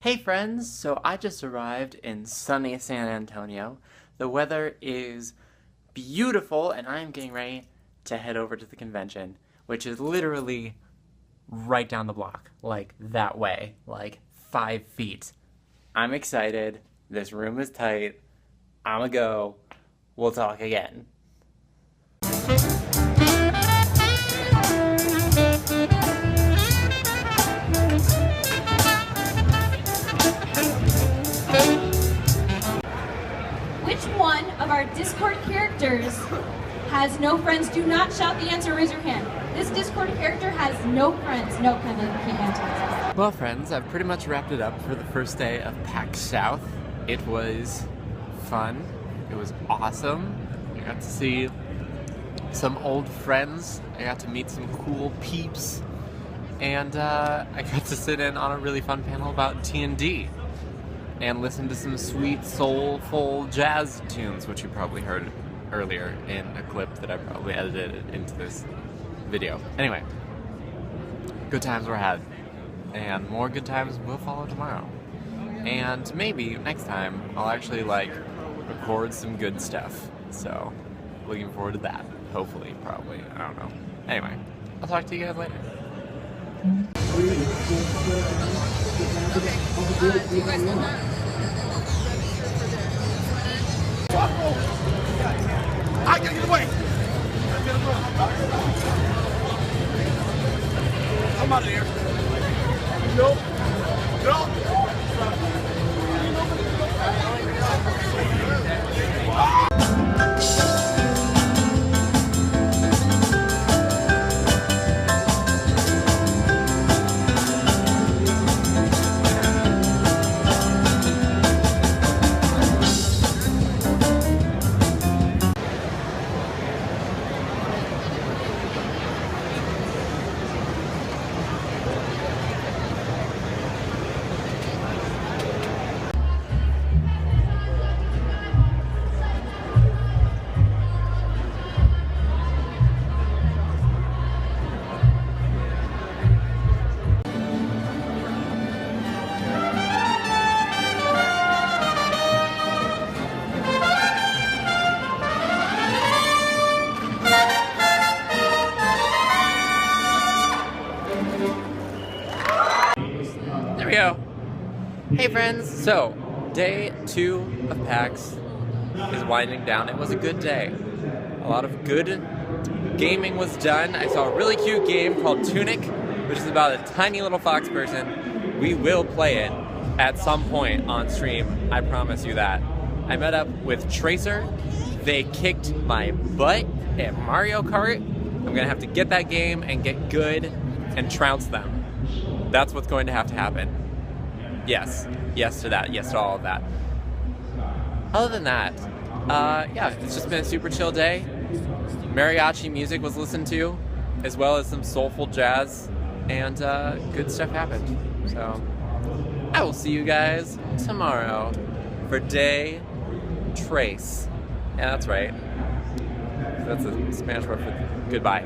Hey friends, so I just arrived in sunny San Antonio. The weather is beautiful and I'm getting ready to head over to the convention, which is literally right down the block, like that way, like 5 feet. I'm excited, this room is tight, I'ma go, we'll talk again. Which one of our Discord characters has no friends? Do not shout the answer, raise your hand. This Discord character has no friends. No, kind of can't answer. Well friends, I've pretty much wrapped it up for the first day of PAX South. It was fun. It was awesome. I got to see some old friends. I got to meet some cool peeps. And I got to sit in on a really fun panel about T&D. And listen to some sweet, soulful jazz tunes, which you probably heard earlier in a clip that I probably edited into this video. Anyway, good times were had, and more good times will follow tomorrow. And maybe next time I'll actually record some good stuff. So, looking forward to that. Hopefully, probably, I don't know. Anyway, I'll talk to you guys later. Do you guys know that? I gotta get away! I'm out of here. Nope. Nope. There we go. Hey friends, so day 2 of PAX is winding down. It was a good day. A lot of good gaming was done. I saw a really cute game called Tunic, which is about a tiny little fox person. We will play it at some point on stream, I promise you that. I met up with Tracer. They kicked my butt at Mario Kart. I'm gonna have to get that game and get good and trounce them. That's what's going to have to happen. Yes. Yes to that. Yes to all of that. Other than that, yeah, it's just been a super chill day. Mariachi music was listened to, as well as some soulful jazz, and good stuff happened. So, I will see you guys tomorrow for day Trace. Yeah, that's right. That's a Spanish word for goodbye.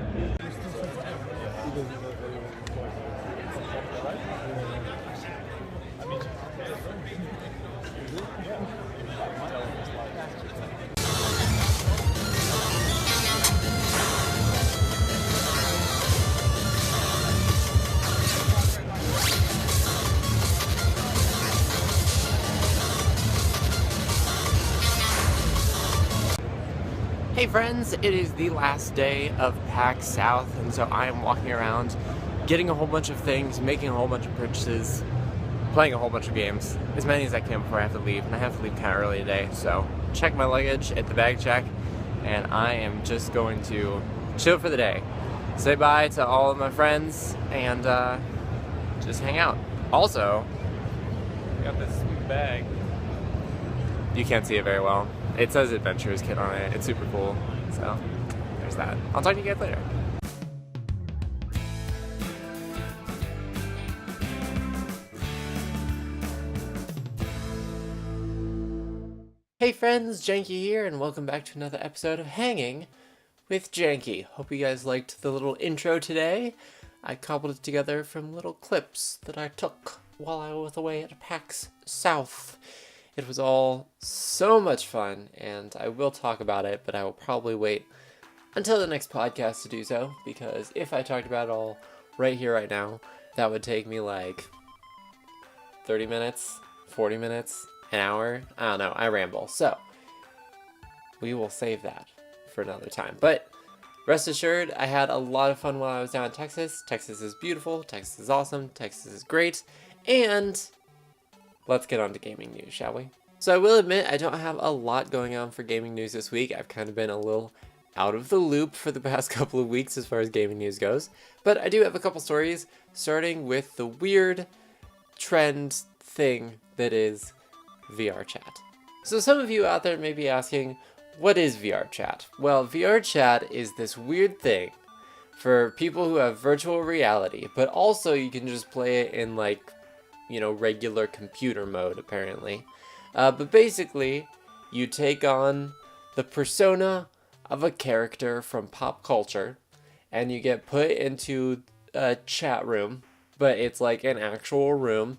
Hey friends, it is the last day of PAX South, and so I am walking around, getting a whole bunch of things, making a whole bunch of purchases, playing a whole bunch of games, as many as I can before I have to leave, and I have to leave kind of early today, so check my luggage at the bag check, and I am just going to chill for the day. Say bye to all of my friends, and just hang out. Also, I got this sweet bag. You can't see it very well. It says Adventures Kit on it. It's super cool. So, there's that. I'll talk to you guys later. Hey friends, Janky here, and welcome back to another episode of Hanging with Janky. Hope you guys liked the little intro today. I cobbled it together from little clips that I took while I was away at PAX South. It was all so much fun, and I will talk about it, but I will probably wait until the next podcast to do so, because if I talked about it all right here, right now, that would take me like 30 minutes, 40 minutes, an hour. I don't know, I ramble. So, we will save that for another time. But rest assured, I had a lot of fun while I was down in Texas. Texas is beautiful, Texas is awesome, Texas is great, and let's get on to gaming news, shall we? So I will admit, I don't have a lot going on for gaming news this week. I've kind of been a little out of the loop for the past couple of weeks as far as gaming news goes. But I do have a couple stories, starting with the weird trend thing that is VR chat. So some of you out there may be asking, what is VR chat? Well, VR chat is this weird thing for people who have virtual reality, but also you can just play it in like, you know, regular computer mode apparently. But basically, you take on the persona of a character from pop culture, and you get put into a chat room, but it's like an actual room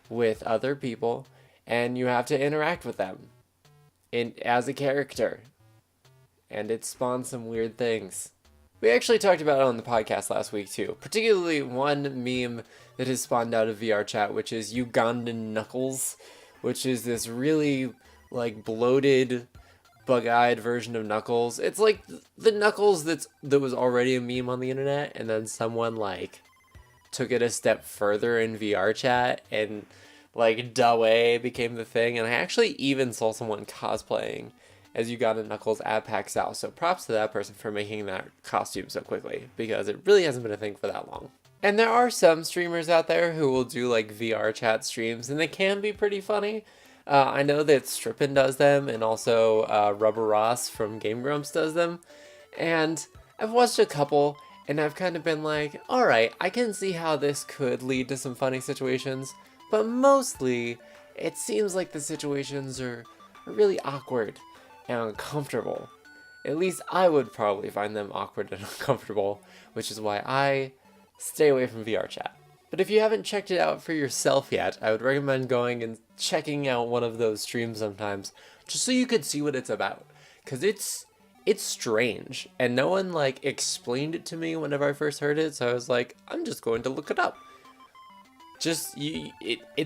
with other people, and you have to interact with them as a character, and it spawns some weird things. We actually talked about it on the podcast last week too, particularly one meme that has spawned out of VR chat, which is Ugandan Knuckles, which is this really like bloated, bug-eyed version of Knuckles. It's like the Knuckles that was already a meme on the internet, and then someone like took it a step further in VR chat, and like Dawei became the thing. And I actually even saw someone cosplaying as Ugandan Knuckles at PAX South, so props to that person for making that costume so quickly, because it really hasn't been a thing for that long. And there are some streamers out there who will do like VR chat streams, and they can be pretty funny. I know that Strippin does them, and also Rubber Ross from Game Grumps does them. And I've watched a couple, and I've kind of been like, alright, I can see how this could lead to some funny situations, but mostly it seems like the situations are really awkward and uncomfortable. At least I would probably find them awkward and uncomfortable, which is why I stay away from VR chat. But if you haven't checked it out for yourself yet, I would recommend going and checking out one of those streams sometimes, just so you could see what it's about. Because it's strange, and no one like explained it to me whenever I first heard it, so I was like, I'm just going to look it up. It's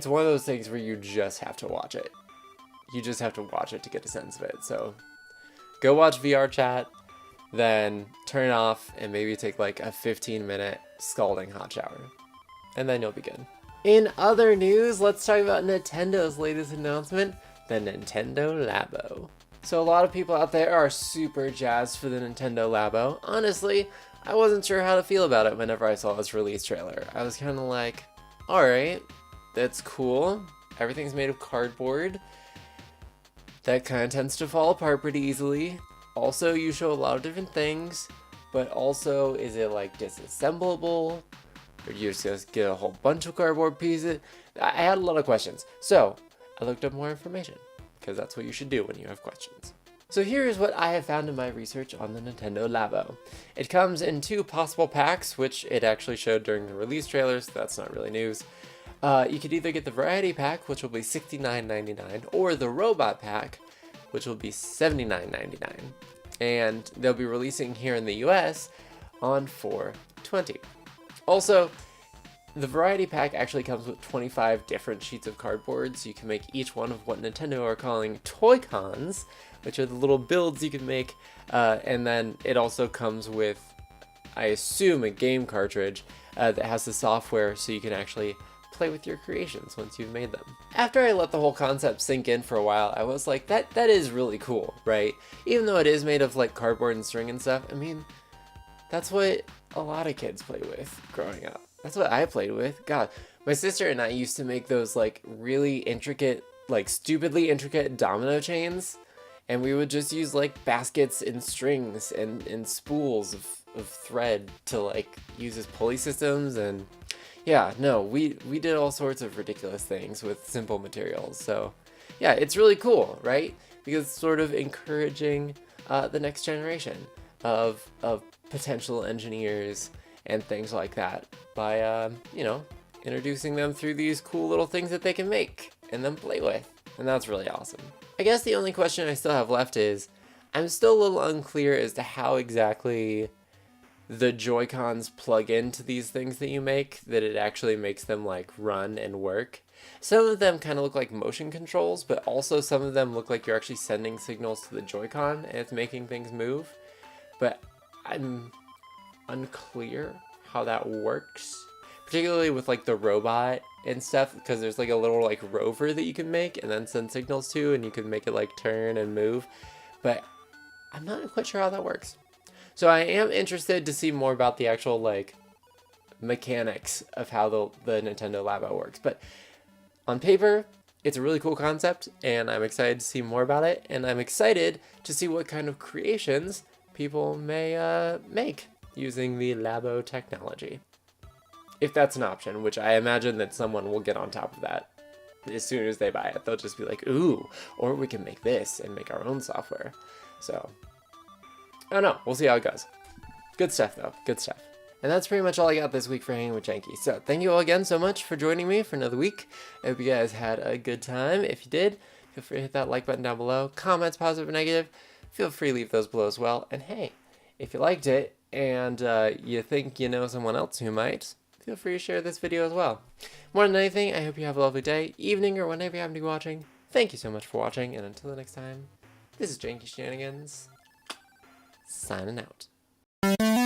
one of those things where you just have to watch it. You just have to watch it to get a sense of it. So go watch VR chat, then turn it off, and maybe take like a 15-minute scalding hot shower. And then you'll be good. In other news, let's talk about Nintendo's latest announcement, the Nintendo Labo. So a lot of people out there are super jazzed for the Nintendo Labo. Honestly, I wasn't sure how to feel about it whenever I saw its release trailer. I was kind of like, alright, that's cool. Everything's made of cardboard. That kind of tends to fall apart pretty easily. Also, you show a lot of different things, but also, is it like disassemblable? Or do you just get a whole bunch of cardboard pieces? I had a lot of questions. So, I looked up more information, because that's what you should do when you have questions. So here is what I have found in my research on the Nintendo Labo. It comes in 2 possible packs, which it actually showed during the release trailer, so that's not really news. You could either get the Variety Pack, which will be $69.99, or the Robot Pack, which will be $79.99. And they'll be releasing here in the US on 4/20. Also, the Variety Pack actually comes with 25 different sheets of cardboard, so you can make each one of what Nintendo are calling Toy-Cons, which are the little builds you can make, and then it also comes with, I assume, a game cartridge that has the software so you can actually play with your creations once you've made them. After I let the whole concept sink in for a while, I was like, that is really cool, right? Even though it is made of like cardboard and string and stuff, I mean, that's what a lot of kids play with growing up. That's what I played with. God, my sister and I used to make those like really intricate, like stupidly intricate domino chains, and we would just use like baskets and strings and spools of thread to like use as pulley systems. And yeah, no, we did all sorts of ridiculous things with simple materials. So yeah, it's really cool, right? Because it's sort of encouraging the next generation of potential engineers and things like that by, you know, introducing them through these cool little things that they can make and then play with. And that's really awesome. I guess the only question I still have left is, I'm still a little unclear as to how exactly the Joy-Cons plug into these things that you make, that it actually makes them like run and work. Some of them kind of look like motion controls, but also some of them look like you're actually sending signals to the Joy-Con and it's making things move. But I'm unclear how that works, particularly with like the robot and stuff, because there's like a little like rover that you can make and then send signals to, and you can make it like turn and move. But I'm not quite sure how that works. So I am interested to see more about the actual like mechanics of how the Nintendo Labo works. But on paper, it's a really cool concept, and I'm excited to see more about it. And I'm excited to see what kind of creations people may make using the Labo technology. If that's an option, which I imagine that someone will get on top of that as soon as they buy it. They'll just be like, ooh, or we can make this and make our own software. So I don't know. We'll see how it goes. Good stuff, though. Good stuff. And that's pretty much all I got this week for Hanging with Janky. So thank you all again so much for joining me for another week. I hope you guys had a good time. If you did, feel free to hit that like button down below. Comments, positive or negative, feel free to leave those below as well. And hey, if you liked it and you think you know someone else who might, feel free to share this video as well. More than anything, I hope you have a lovely day, evening, or whenever you happen to be watching. Thank you so much for watching, and until the next time, this is Janky Shenanigans, signing out.